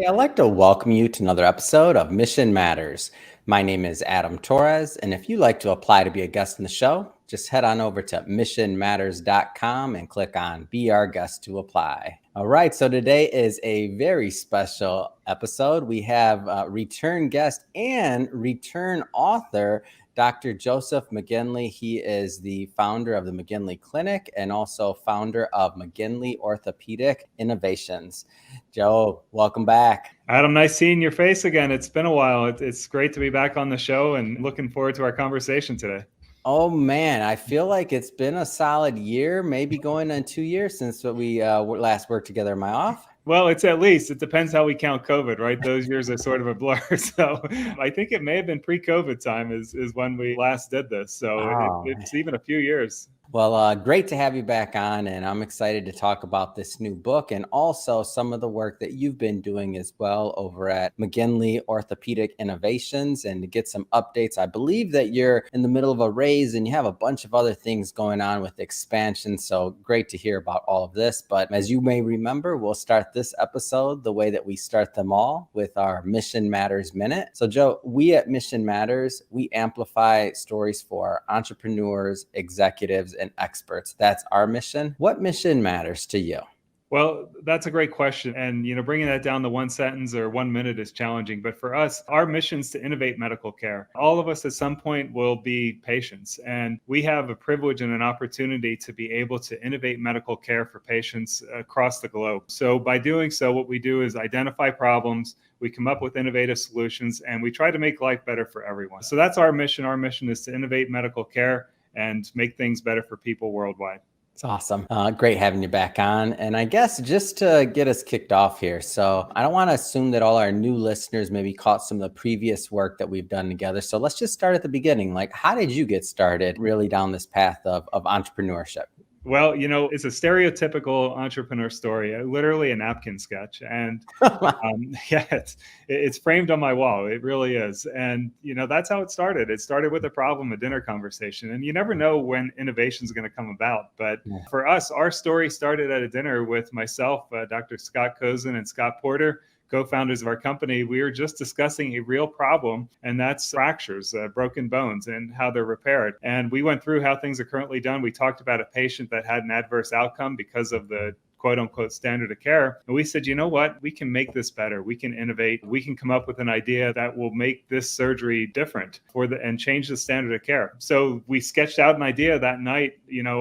Hey, I'd like to welcome you to another episode of Mission Matters. My name is Adam Torres, and if you'd like to apply to be a guest in the show, just head on over to missionmatters.com and click on Be Our Guest to apply. All right, so today is a very special episode. We have return guest and return author, Dr. Joseph McGinley. He is the founder of the McGinley Clinic and also founder of McGinley Orthopedic Innovations. Joe, welcome back. Adam, nice seeing your face again. It's been a while. It's great to be back on the show and looking forward to our conversation today. Oh man, I feel like it's been a solid year, maybe going on 2 years since we last worked together. Am I off? Well, it's at least. It depends how we count COVID, right? Those years are sort of a blur. So I think it may have been pre-COVID time is when we last did this. So it's even a few years. Well, great to have you back on, and I'm excited to talk about this new book and also some of the work that you've been doing as well over at McGinley Orthopedic Innovations, and to get some updates. I believe that you're in the middle of a raise and you have a bunch of other things going on with expansion, so great to hear about all of this. But as you may remember, we'll start this episode the way that we start them all, with our Mission Matters Minute. So Joe, we at Mission Matters, we amplify stories for entrepreneurs, executives, and experts. That's our mission. What mission matters to you? Well, that's a great question. And, bringing that down to one sentence or 1 minute is challenging. But for us, our mission is to innovate medical care. All of us at some point will be patients. And we have a privilege and an opportunity to be able to innovate medical care for patients across the globe. So by doing so, what we do is identify problems, we come up with innovative solutions, and we try to make life better for everyone. So that's our mission. Our mission is to innovate medical care and make things better for people worldwide. It's awesome. Great having you back on. And I guess just to get us kicked off here, so I don't want to assume that all our new listeners maybe caught some of the previous work that we've done together. So let's just start at the beginning. Like, how did you get started really down this path of entrepreneurship? Well, it's a stereotypical entrepreneur story, literally a napkin sketch. And it's framed on my wall. It really is. And, that's how it started. It started with a problem, a dinner conversation. And you never know when innovation is going to come about. But for us, our story started at a dinner with myself, Dr. Scott Cozen and Scott Porter, co-founders of our company. We were just discussing a real problem, and that's fractures, broken bones, and how they're repaired. And we went through how things are currently done. We talked about a patient that had an adverse outcome because of the quote unquote standard of care. And we said, you know what? We can make this better. We can innovate. We can come up with an idea that will make this surgery different and change the standard of care. So we sketched out an idea that night,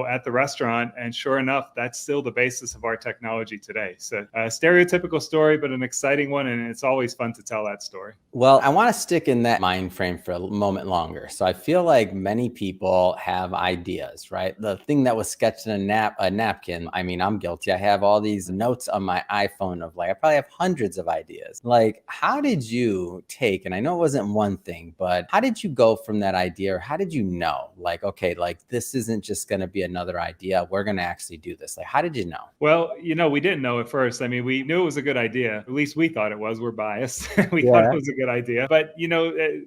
at the restaurant. And sure enough, that's still the basis of our technology today. So a stereotypical story, but an exciting one. And it's always fun to tell that story. Well, I want to stick in that mind frame for a moment longer. So I feel like many people have ideas, right? The thing that was sketched in a napkin, I mean, I'm guilty. I have all these notes on my iPhone of I probably have hundreds of ideas. Like, how did you take, and I know it wasn't one thing, but how did you go from that idea, or how did you know, okay, this isn't just going to be another idea. We're going to actually do this. How did you know? Well, we didn't know at first. I mean, we knew it was a good idea. At least we thought it was. We're biased. We thought it was a good idea. But,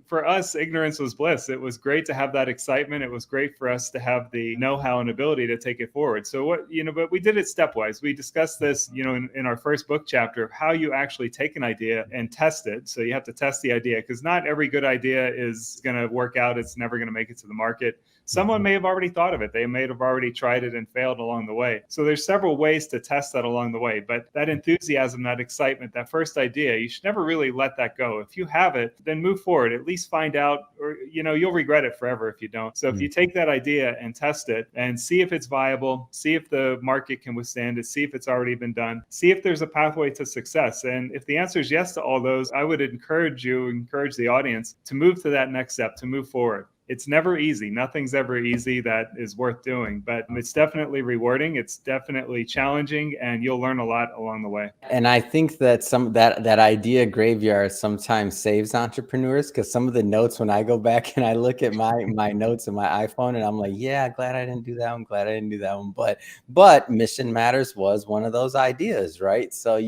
for us, ignorance was bliss. It was great to have that excitement. It was great for us to have the know-how and ability to take it forward. So but we did it stepwise. We discussed this, in our first book chapter, of how you actually take an idea and test it. So you have to test the idea, because not every good idea is going to work out. It's never going to make it to the market. Someone may have already thought of it. They may have already tried it and failed along the way. So there's several ways to test that along the way. But that enthusiasm, that excitement, that first idea, you should never really let that go. If you have it, then move forward. At least find out, or you'll regret it forever if you don't. So if you take that idea and test it and see if it's viable, see if the market can withstand it, see if it's already been done, see if there's a pathway to success. And if the answer is yes to all those, I would encourage the audience to move to that next step, to move forward. It's never easy. Nothing's ever easy that is worth doing, but it's definitely rewarding. It's definitely challenging, and you'll learn a lot along the way. And I think that that idea graveyard sometimes saves entrepreneurs, because some of the notes, when I go back and I look at my notes in my iPhone, and I'm like, yeah, glad I didn't do that one. Glad I didn't do that one. But Mission Matters was one of those ideas, right? So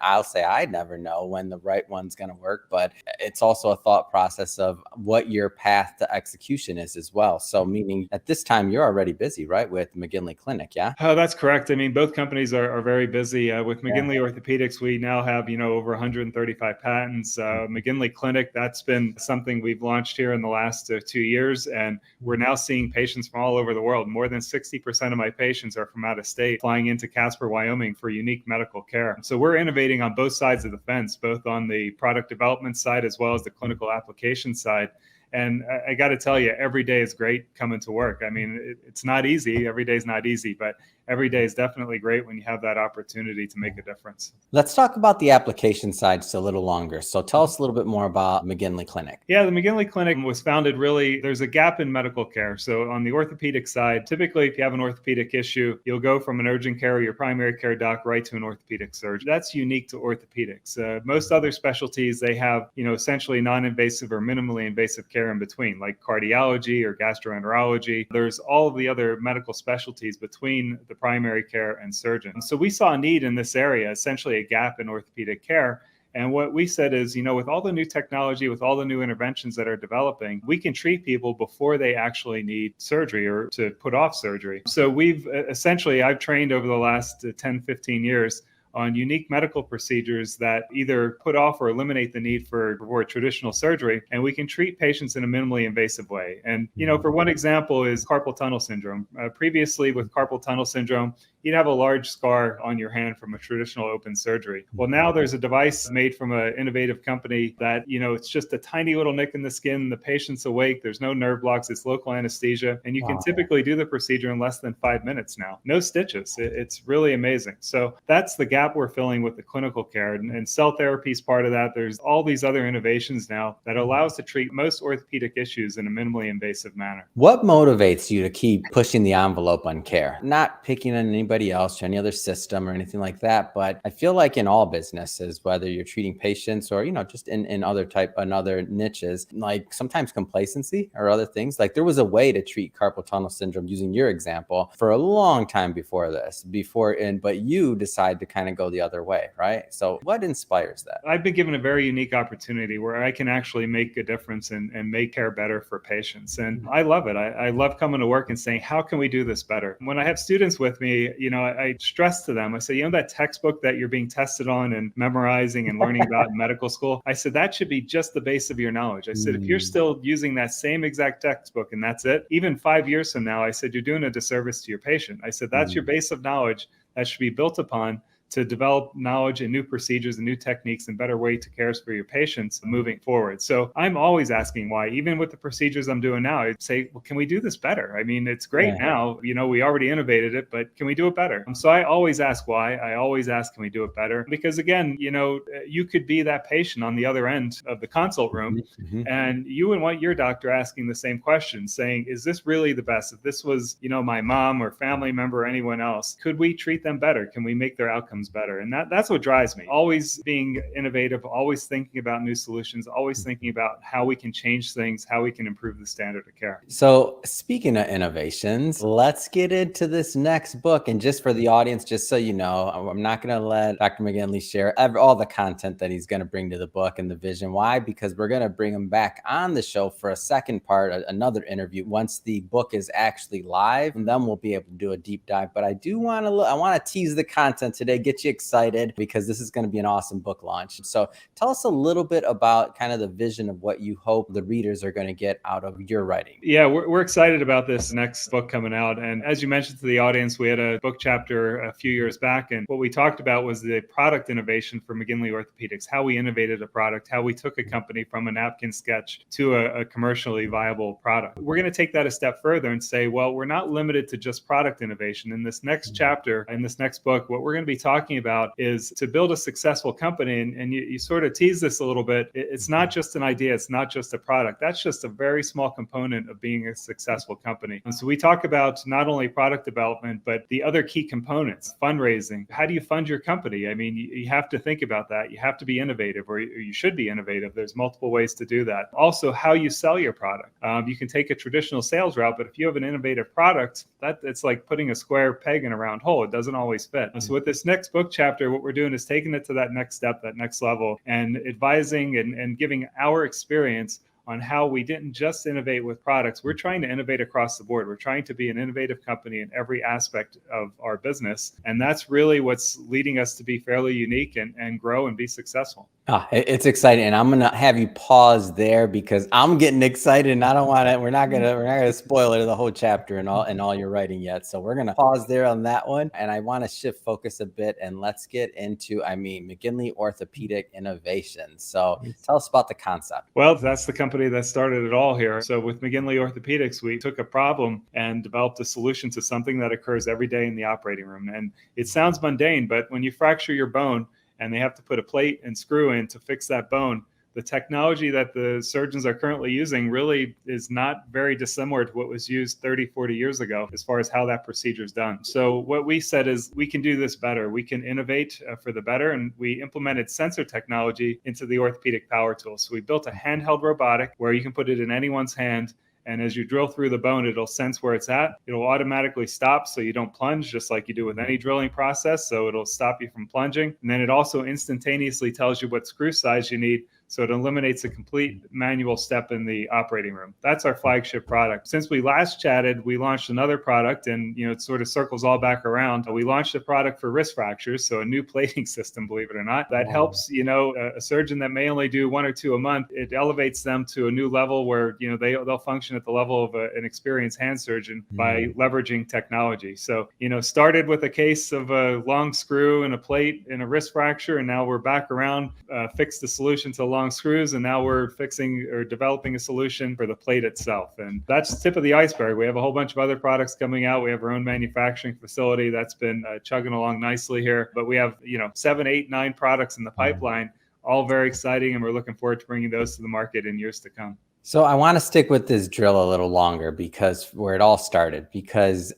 I'll say I never know when the right one's going to work, but it's also a thought process of what your path to execution is as well. So meaning at this time, you're already busy, right? With McGinley Clinic, yeah? Oh, that's correct. I mean, both companies are very busy. With McGinley Orthopedics, we now have, over 135 patents. McGinley Clinic, that's been something we've launched here in the last 2 years. And we're now seeing patients from all over the world. More than 60% of my patients are from out of state, flying into Casper, Wyoming for unique medical care. So we're innovating on both sides of the fence, both on the product development side as well as the clinical application side. And I got to tell you, every day is great coming to work. I mean, it's not easy. Every day is not easy, but every day is definitely great when you have that opportunity to make a difference. Let's talk about the application side just a little longer. So tell us a little bit more about McGinley Clinic. Yeah, the McGinley Clinic was founded there's a gap in medical care. So on the orthopedic side, typically if you have an orthopedic issue, you'll go from an urgent care or your primary care doc right to an orthopedic surgeon. That's unique to orthopedics. Most other specialties, they have, essentially non-invasive or minimally invasive care in between, like cardiology or gastroenterology. There's all of the other medical specialties between the primary care and surgeon. So we saw a need in this area, essentially a gap in orthopedic care. And what we said is, with all the new technology, with all the new interventions that are developing, we can treat people before they actually need surgery or to put off surgery. So I've trained over the last 10, 15 years on unique medical procedures that either put off or eliminate the need for traditional surgery, and we can treat patients in a minimally invasive way. And, for one example is carpal tunnel syndrome. Previously with carpal tunnel syndrome, you'd have a large scar on your hand from a traditional open surgery. Well, now there's a device made from an innovative company that, it's just a tiny little nick in the skin. The patient's awake. There's no nerve blocks. It's local anesthesia. And you can typically do the procedure in less than 5 minutes now. No stitches. It's really amazing. So that's the gap we're filling with the clinical care. And cell therapy is part of that. There's all these other innovations now that allow us to treat most orthopedic issues in a minimally invasive manner. What motivates you to keep pushing the envelope on care? Not picking on anybody else or any other system or anything like that, but I feel like in all businesses, whether you're treating patients or just in other niches, like sometimes complacency or other things. Like there was a way to treat carpal tunnel syndrome using your example for a long time before this, but you decide to kind of go the other way, right? So what inspires that? I've been given a very unique opportunity where I can actually make a difference and make care better for patients, and I love it. I love coming to work and saying, how can we do this better? When I have students with me, I stress to them, I say, that textbook that you're being tested on and memorizing and learning about in medical school, I said, that should be just the base of your knowledge. I said, if you're still using that same exact textbook and that's it, even 5 years from now, I said, you're doing a disservice to your patient. I said, that's your base of knowledge that should be built upon to develop knowledge and new procedures and new techniques and better way to care for your patients moving forward. So I'm always asking why. Even with the procedures I'm doing now, I'd say, well, can we do this better? I mean, it's great now, we already innovated it, but can we do it better? So I always ask why. I always ask, can we do it better? Because again, you could be that patient on the other end of the consult room, and you would want your doctor asking the same question, saying, is this really the best? If this was, my mom or family member or anyone else, could we treat them better? Can we make their outcomes better? And that's what drives me. Always being innovative, always thinking about new solutions, always thinking about how we can change things, how we can improve the standard of care. So speaking of innovations, let's get into this next book. And just for the audience, just so you know, I'm not going to let Dr. McGinley share all the content that he's going to bring to the book and the vision. Why? Because we're going to bring him back on the show for a second part, another interview once the book is actually live, and then we'll be able to do a deep dive. But I want to tease the content today, get you excited, because this is going to be an awesome book launch. So tell us a little bit about kind of the vision of what you hope the readers are going to get out of your writing. Yeah, we're excited about this next book coming out. And as you mentioned to the audience, we had a book chapter a few years back. And what we talked about was the product innovation for McGinley Orthopedics, how we innovated a product, how we took a company from a napkin sketch to a commercially viable product. We're going to take that a step further and say, well, we're not limited to just product innovation. In this next chapter, in this next book, what we're going to be talking about is to build a successful company. And you sort of tease this a little bit. It's not just an idea. It's not just a product. That's just a very small component of being a successful company. And so we talk about not only product development, but the other key components, fundraising. How do you fund your company? I mean, you have to think about that. You have to be innovative, or you should be innovative. There's multiple ways to do that. Also, how you sell your product. You can take a traditional sales route, but if you have an innovative product, it's like putting a square peg in a round hole. It doesn't always fit. And so with this next book chapter, what we're doing is taking it to that next step, that next level, and advising and giving our experience on how we didn't just innovate with products. We're trying to innovate across the board. We're trying to be an innovative company in every aspect of our business. And that's really what's leading us to be fairly unique and grow and be successful. It's exciting, and I'm gonna have you pause there because I'm getting excited, and I don't want to. We're not gonna spoil it the whole chapter and all your writing yet. So we're gonna pause there on that one, and I want to shift focus a bit, and let's get into, McGinley Orthopedic Innovations. So tell us about the concept. Well, that's the company that started it all here. So with McGinley Orthopedics, we took a problem and developed a solution to something that occurs every day in the operating room. And it sounds mundane, but when you fracture your bone, and they have to put a plate and screw in to fix that bone, the technology that the surgeons are currently using really is not very dissimilar to what was used 30, 40 years ago as far as how that procedure is done. So what we said is we can do this better. We can innovate for the better, and we implemented sensor technology into the orthopedic power tool. So we built a handheld robotic where you can put it in anyone's hand, and as you drill through the bone, it'll sense where it's at. It'll automatically stop so you don't plunge, just like you do with any drilling process. So it'll stop you from plunging. And then it also instantaneously tells you what screw size you need. So it eliminates a complete manual step in the operating room. That's our flagship product. Since we last chatted, we launched another product, and it sort of circles all back around. We launched a product for wrist fractures, so a new plating system, believe it or not, that helps a surgeon that may only do 1 or 2 a month. It elevates them to a new level where they'll function at the level of an experienced hand surgeon by leveraging technology. So started with a case of a long screw and a plate and a wrist fracture, and now we're back around, fixed the solution to long screws, and now we're fixing or developing a solution for the plate itself. And that's the tip of the iceberg. We have a whole bunch of other products coming out. We have our own manufacturing facility that's been chugging along nicely here, but we have 7, 8, 9 products in the pipeline, all very exciting, and we're looking forward to bringing those to the market in years to come. So I want to stick with this drill a little longer because where it all started, because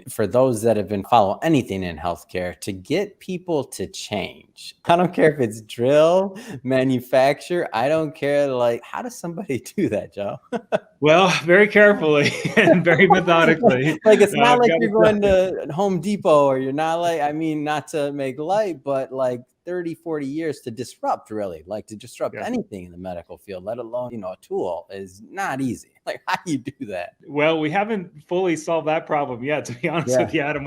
for those that have been following anything in healthcare, to get people to change, I don't care if it's drill, manufacture, I don't care. How does somebody do that, Joe? Well, very carefully and very methodically. It's not like you're going to Home Depot, or you're not not to make light, but 30, 40 years to disrupt, really, to disrupt anything in the medical field, let alone, a tool, is not easy. How do you do that? Well, we haven't fully solved that problem yet, to be honest with you, Adam.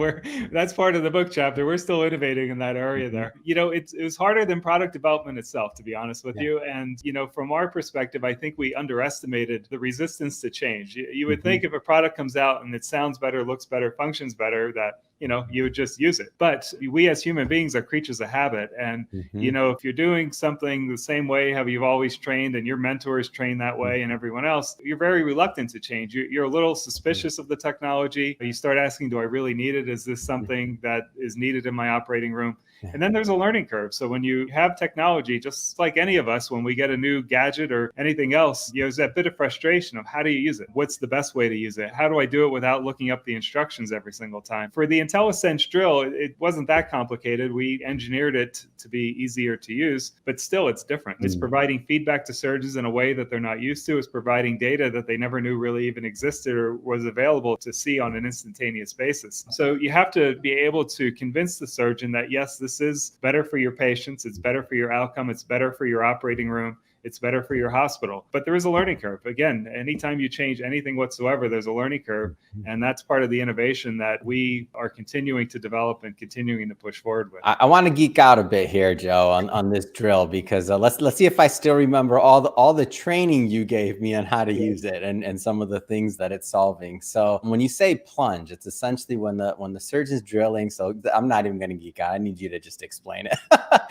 That's part of the book chapter. We're still innovating in that area there. It was harder than product development itself, to be honest with you. And, from our perspective, I think we underestimated the resistance to change. You would think if a product comes out and it sounds better, looks better, functions better, that you would just use it. But we as human beings are creatures of habit. And, if you're doing something the same way, how you've always trained, and your mentors train that way, and everyone else, you're very reluctant to change. You're a little suspicious of the technology. You start asking, do I really need it? Is this something that is needed in my operating room? And then there's a learning curve. So when you have technology, just like any of us, when we get a new gadget or anything else, there's that bit of frustration of how do you use it? What's the best way to use it? How do I do it without looking up the instructions every single time? For the Intellisense Drill, it wasn't that complicated. We engineered it to be easier to use, but still it's different. It's providing feedback to surgeons in a way that they're not used to. It's providing data that they never knew really even existed or was available to see on an instantaneous basis. So you have to be able to convince the surgeon that, yes, this is better for your patients, it's better for your outcome, it's better for your operating room, it's better for your hospital. But there is a learning curve. Again, anytime you change anything whatsoever, there's a learning curve. And that's part of the innovation that we are continuing to develop and continuing to push forward with. I want to geek out a bit here, Joe, on this drill, because let's see if I still remember all the training you gave me on how to use it and some of the things that it's solving. So when you say plunge, it's essentially when the surgeon's drilling. So I'm not even going to geek out. I need you to just explain it.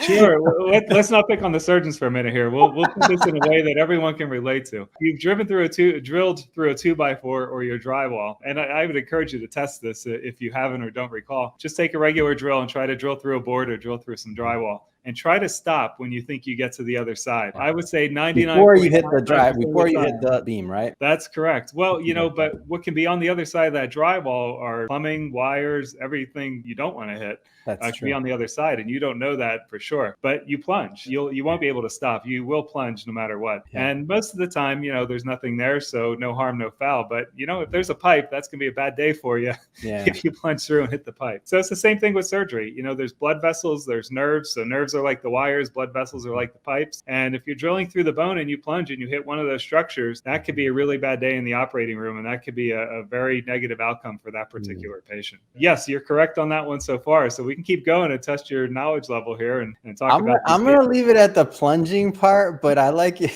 Sure. Let's not pick on the surgeons for a minute here. We'll put this in a way that everyone can relate to. You've drilled through a 2x4 or your drywall, and I would encourage you to test this if you haven't or don't recall. Just take a regular drill and try to drill through a board or drill through some drywall, and try to stop when you think you get to the other side. I would say 99 before you hit the beam, right? That's correct. Well, but what can be on the other side of that drywall are plumbing, wires, everything you don't want to hit. That's can be true. on the other side, and you don't know that for sure. But you plunge. You won't be able to stop. You will plunge no matter what. Yeah. And most of the time, there's nothing there, so no harm, no foul. But if there's a pipe, that's gonna be a bad day for you Yeah. if you plunge through and hit the pipe. So it's the same thing with surgery. There's blood vessels, there's nerves. So nerves are like the wires, blood vessels are like the pipes. And if you're drilling through the bone and you plunge and you hit one of those structures, that could be a really bad day in the operating room, and that could be a very negative outcome for that particular patient. Yes, you're correct on that one so far. So we can keep going and test your knowledge level here and talk about I'm going to leave it at the plunging part, but I like it.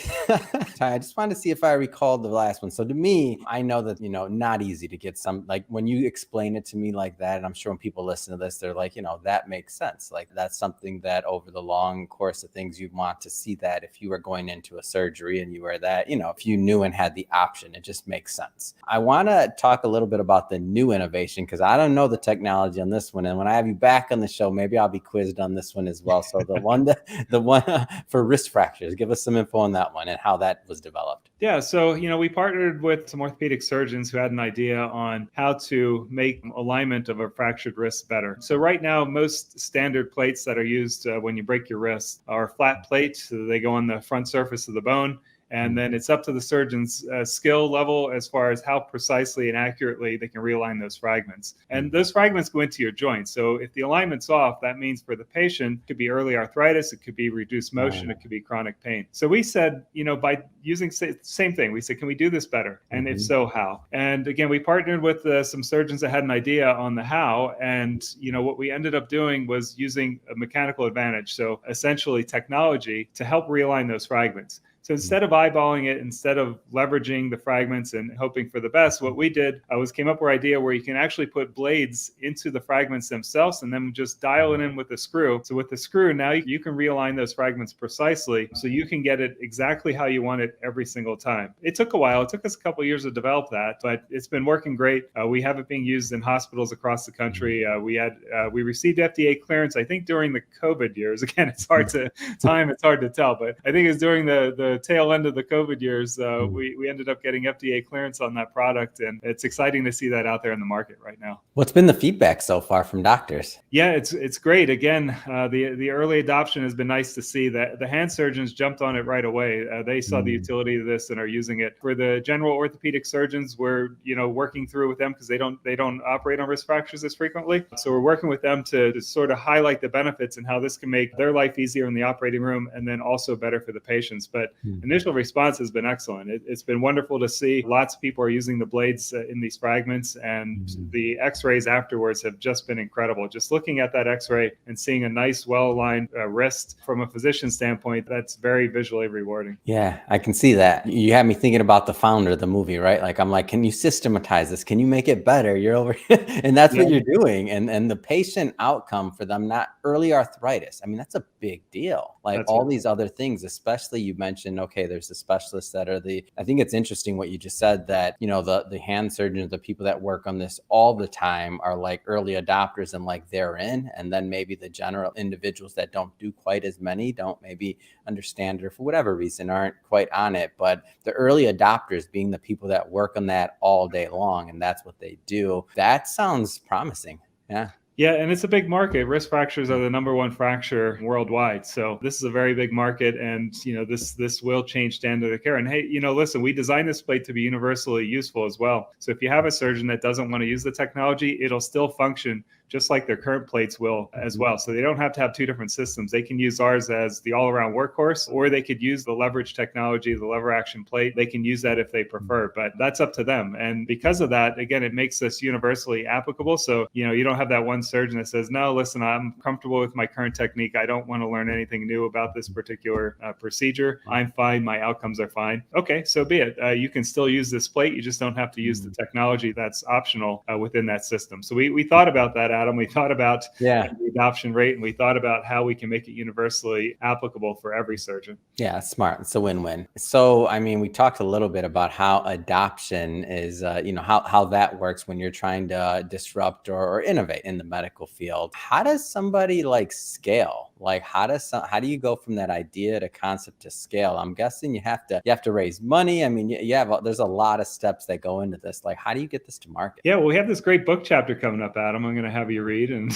I just wanted to see if I recalled the last one. So to me, I know that, not easy to get some, like when you explain it to me like that, and I'm sure when people listen to this, they're like, that makes sense. Like that's something that over the long course of things, you'd want to see that if you were going into a surgery and you were that, if you knew and had the option, it just makes sense. I want to talk a little bit about the new innovation because I don't know the technology on this one. And when I have you back on the show, maybe I'll be quizzed on this one as well. So the one for wrist fractures, give us some info on that one and how that was developed. Yeah, so we partnered with some orthopedic surgeons who had an idea on how to make alignment of a fractured wrist better. So right now, most standard plates that are used when you break your wrist are flat plates. So they go on the front surface of the bone. And then it's up to the surgeon's skill level as far as how precisely and accurately they can realign those fragments. And those fragments go into your joint. So if the alignment's off, that means for the patient, it could be early arthritis, it could be reduced motion, it could be chronic pain. So we said, by using same thing, we said, can we do this better? And if so, how? And again, we partnered with some surgeons that had an idea on the how. And, what we ended up doing was using a mechanical advantage. So essentially technology to help realign those fragments. So instead of eyeballing it, instead of leveraging the fragments and hoping for the best, what we did was came up with an idea where you can actually put blades into the fragments themselves and then just dial it in with a screw. So with the screw, now you can realign those fragments precisely so you can get it exactly how you want it every single time. It took a while. It took us a couple of years to develop that, but it's been working great. We have it being used in hospitals across the country. We received FDA clearance, I think, during the COVID years. Again, it's hard to tell, but I think it's during the tail end of the COVID years, we ended up getting FDA clearance on that product, and it's exciting to see that out there in the market right now. What's been the feedback so far from doctors? Yeah, it's great. Again, the early adoption has been nice to see. That the hand surgeons jumped on it right away. They saw the utility of this and are using it. For the general orthopedic surgeons, we're working through with them because they don't operate on wrist fractures as frequently. So we're working with them to sort of highlight the benefits and how this can make their life easier in the operating room, and then also better for the patients. But initial response has been excellent. It's been wonderful to see. Lots of people are using the blades in these fragments, and the x-rays afterwards have just been incredible. Just looking at that x-ray and seeing a nice, well-aligned wrist from a physician standpoint, that's very visually rewarding. Yeah, I can see that. You had me thinking about The Founder of the movie, right? Like, I'm like, can you systematize this? Can you make it better? You're over here. And that's what you're doing. And the patient outcome for them, not early arthritis. I mean, that's a big deal. Like that's all these other things, especially you mentioned, okay, there's the specialists that are I think it's interesting what you just said that, the hand surgeons, the people that work on this all the time are like early adopters and like they're in, and then maybe the general individuals that don't do quite as many, don't maybe understand or for whatever reason aren't quite on it. But the early adopters being the people that work on that all day long, and that's what they do. That sounds promising. Yeah. Yeah, and it's a big market. Wrist fractures are the number one fracture worldwide. So this is a very big market, and this will change standard of care. And hey, listen, we designed this plate to be universally useful as well. So if you have a surgeon that doesn't want to use the technology, it'll still function just like their current plates will as well. So they don't have to have two different systems. They can use ours as the all-around workhorse, or they could use the leverage technology, the lever action plate. They can use that if they prefer, but that's up to them. And because of that, again, it makes this universally applicable. So, you don't have that one surgeon that says, no, listen, I'm comfortable with my current technique. I don't want to learn anything new about this particular procedure. I'm fine. My outcomes are fine. Okay, so be it. You can still use this plate. You just don't have to use the technology that's optional within that system. So we thought about that, Adam. We thought about the adoption rate, and we thought about how we can make it universally applicable for every surgeon. Yeah, smart. It's a win-win. So, I mean, we talked a little bit about how adoption is, how that works when you're trying to disrupt or innovate in the medical field. How does somebody scale? Like, how do you go from that idea to concept to scale? I'm guessing you have to raise money. I mean, there's a lot of steps that go into this. Like, how do you get this to market? Yeah, well, we have this great book chapter coming up, Adam. I'm going to have W. Reed. And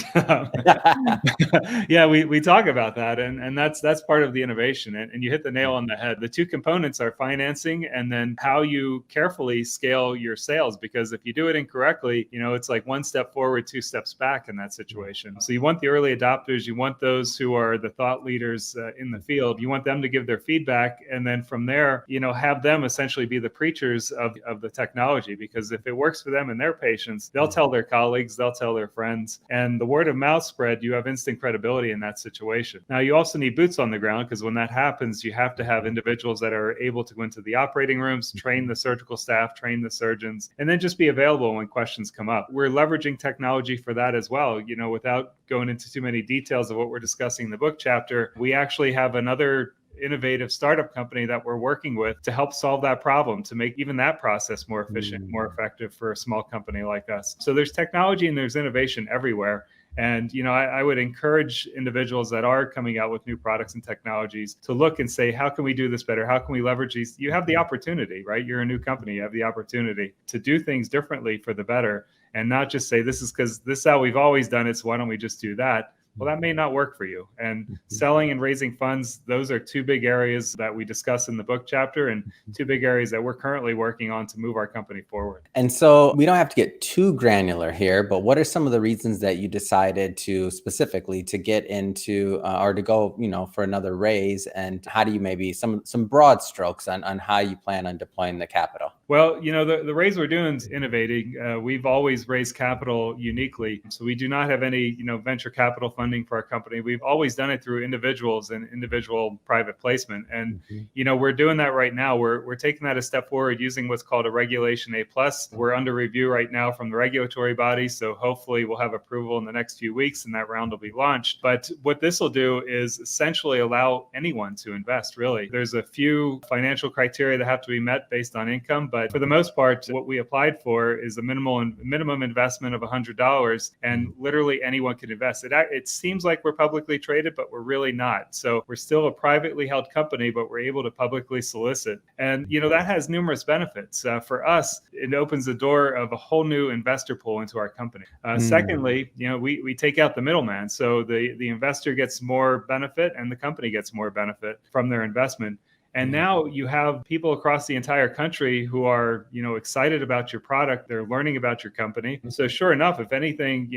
yeah, we talk about that. And that's part of the innovation. And you hit the nail on the head. The two components are financing and then how you carefully scale your sales. Because if you do it incorrectly, it's like one step forward, two steps back in that situation. So you want the early adopters, you want those who are the thought leaders in the field, you want them to give their feedback. And then from there, have them essentially be the preachers of the technology. Because if it works for them and their patients, they'll tell their colleagues, they'll tell their friends. And the word of mouth spread, you have instant credibility in that situation. Now, you also need boots on the ground, because when that happens, you have to have individuals that are able to go into the operating rooms, train the surgical staff, train the surgeons, and then just be available when questions come up. We're leveraging technology for that as well. Without going into too many details of what we're discussing in the book chapter, we actually have another innovative startup company that we're working with to help solve that problem, to make even that process more efficient, more effective for a small company like us. So there's technology and there's innovation everywhere. And, I would encourage individuals that are coming out with new products and technologies to look and say, how can we do this better? How can we leverage these? You have the opportunity, right? You're a new company. You have the opportunity to do things differently for the better, and not just say, this is because this is how we've always done it, so why don't we just do that? Well, that may not work for you. And selling and raising funds, those are two big areas that we discuss in the book chapter, and two big areas that we're currently working on to move our company forward. And so we don't have to get too granular here, but what are some of the reasons that you decided to specifically to get into or to go, for another raise? And how do you maybe some broad strokes on how you plan on deploying the capital? Well, the raise we're doing is innovating. We've always raised capital uniquely. So we do not have any, venture capital funding for our company. We've always done it through individuals and individual private placement. And, we're doing that right now. We're taking that a step forward using what's called a Regulation A+. We're under review right now from the regulatory body. So hopefully we'll have approval in the next few weeks and that round will be launched. But what this will do is essentially allow anyone to invest, really. There's a few financial criteria that have to be met based on income. But for the most part, what we applied for is a minimum investment of $100, and literally anyone can invest. It seems like we're publicly traded, but we're really not. So we're still a privately held company, but we're able to publicly solicit. And, that has numerous benefits. For us, it opens the door of a whole new investor pool into our company. Secondly, we take out the middleman. So the investor gets more benefit and the company gets more benefit from their investment. And now you have people across the entire country who are, excited about your product. They're learning about your company. So sure enough, if anything,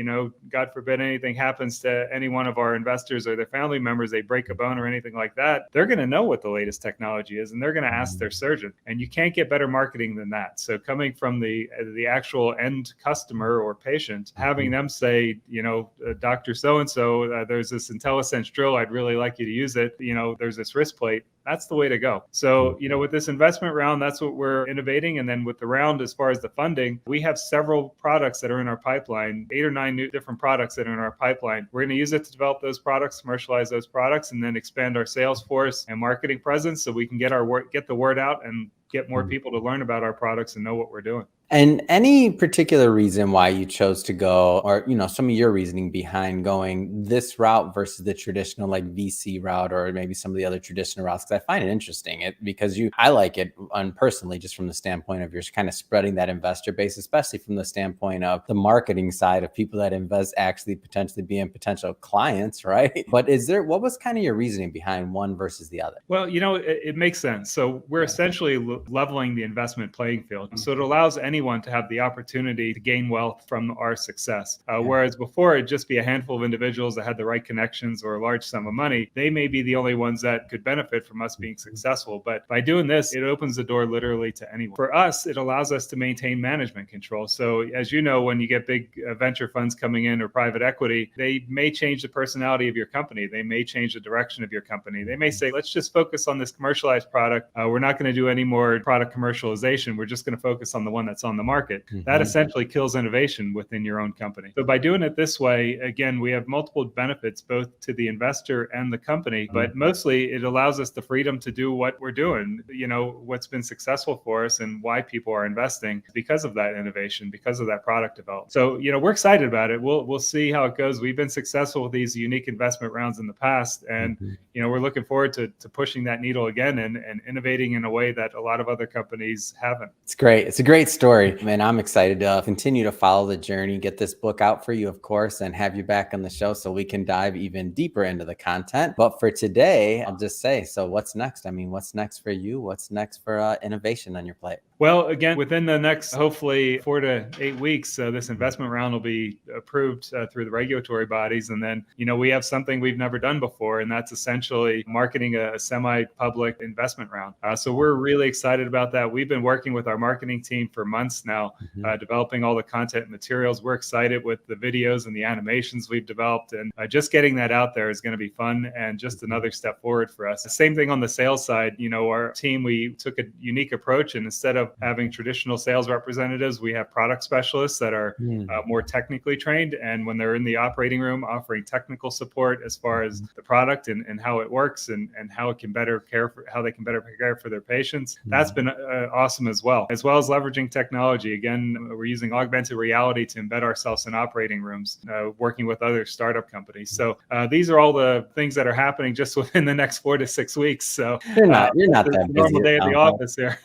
God forbid anything happens to any one of our investors or their family members, they break a bone or anything like that, they're going to know what the latest technology is and they're going to ask their surgeon. And you can't get better marketing than that. So coming from the actual end customer or patient, having them say, Dr. So-and-so, there's this Intellisense Drill. I'd really like you to use it. There's this wrist plate. That's the way to go. So, with this investment round, that's what we're innovating. And then with the round, as far as the funding, we have several products that are in our pipeline, 8 or 9 new different products that are in our pipeline. We're going to use it to develop those products, commercialize those products, and then expand our sales force and marketing presence so we can get the word out and get more people to learn about our products and know what we're doing. And any particular reason why you chose to go, or, some of your reasoning behind going this route versus the traditional VC route, or maybe some of the other traditional routes? Because I find it interesting because I like it personally, just from the standpoint of you're kind of spreading that investor base, especially from the standpoint of the marketing side of people that invest actually potentially being potential clients, right? But what was kind of your reasoning behind one versus the other? Well, it makes sense. So we're essentially leveling the investment playing field. So it allows anyone to have the opportunity to gain wealth from our success. Whereas before, it'd just be a handful of individuals that had the right connections or a large sum of money. They may be the only ones that could benefit from us being successful. But by doing this, it opens the door literally to anyone. For us, it allows us to maintain management control. So as you know, when you get big venture funds coming in or private equity, they may change the personality of your company. They may change the direction of your company. They may say, let's just focus on this commercialized product. We're not going to do any more product commercialization. We're just going to focus on the one that's on the market. That essentially kills innovation within your own company. So by doing it this way, again, we have multiple benefits both to the investor and the company, but mostly it allows us the freedom to do what we're doing, what's been successful for us and why people are investing because of that innovation, because of that product development. So, we're excited about it. We'll see how it goes. We've been successful with these unique investment rounds in the past, and we're looking forward to pushing that needle again and innovating in a way that a lot of other companies haven't. It's great. It's a great story. story. And I'm excited to continue to follow the journey, get this book out for you, of course, and have you back on the show so we can dive even deeper into the content. But for today, I'll just say, so what's next? I mean, what's next for you? What's next for innovation on your plate? Well, again, within the next, hopefully 4 to 8 weeks, this investment round will be approved through the regulatory bodies. And then, we have something we've never done before, and that's essentially marketing a semi-public investment round. So we're really excited about that. We've been working with our marketing team for months now, developing all the content and materials. We're excited with the videos and the animations we've developed, and just getting that out there is going to be fun and just another step forward for us. The same thing on the sales side. Our team, we took a unique approach, and instead of having traditional sales representatives, we have product specialists that are more technically trained, and when they're in the operating room offering technical support as far as the product and how it works and how it can better care for how they can better care for their patients. That's been awesome as well as leveraging technology. Again, we're using augmented reality to embed ourselves in operating rooms, working with other startup companies. So these are all the things that are happening just within the next 4 to 6 weeks. So you're not that busy. Normal day at the office here.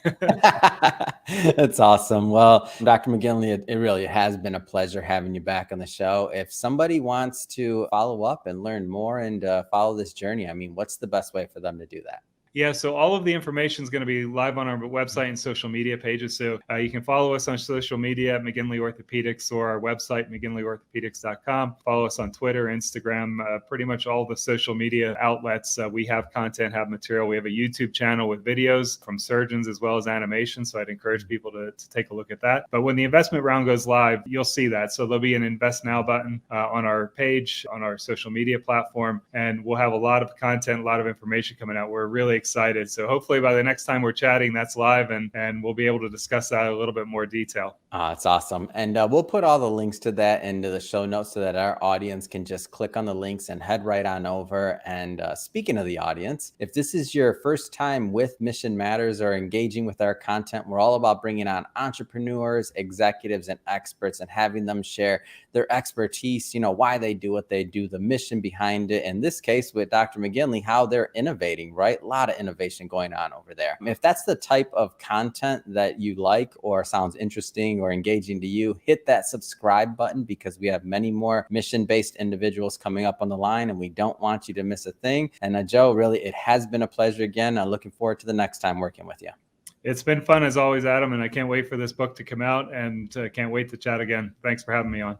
That's awesome. Well, Dr. McGinley, it really has been a pleasure having you back on the show. If somebody wants to follow up and learn more and follow this journey, I mean, what's the best way for them to do that? Yeah, so all of the information is going to be live on our website and social media pages. So you can follow us on social media at McGinley Orthopedics or our website, McGinleyOrthopedics.com. Follow us on Twitter, Instagram, pretty much all the social media outlets. We have content, have material. We have a YouTube channel with videos from surgeons as well as animation. So I'd encourage people to take a look at that. But when the investment round goes live, you'll see that. So there'll be an Invest Now button on our page, on our social media platform, and we'll have a lot of content, a lot of information coming out. We're really excited. So hopefully by the next time we're chatting, that's live and we'll be able to discuss that in a little bit more detail. It's awesome. And we'll put all the links to that into the show notes so that our audience can just click on the links and head right on over. And speaking of the audience, if this is your first time with Mission Matters or engaging with our content, we're all about bringing on entrepreneurs, executives, and experts and having them share their expertise, why they do what they do, the mission behind it. In this case with Dr. McGinley, how they're innovating, right? A lot of innovation going on over there. If that's the type of content that you like or sounds interesting or engaging to you, hit that subscribe button because we have many more mission-based individuals coming up on the line and we don't want you to miss a thing. And Joe, really, it has been a pleasure again. I'm looking forward to the next time working with you. It's been fun as always, Adam, and I can't wait for this book to come out and can't wait to chat again. Thanks for having me on.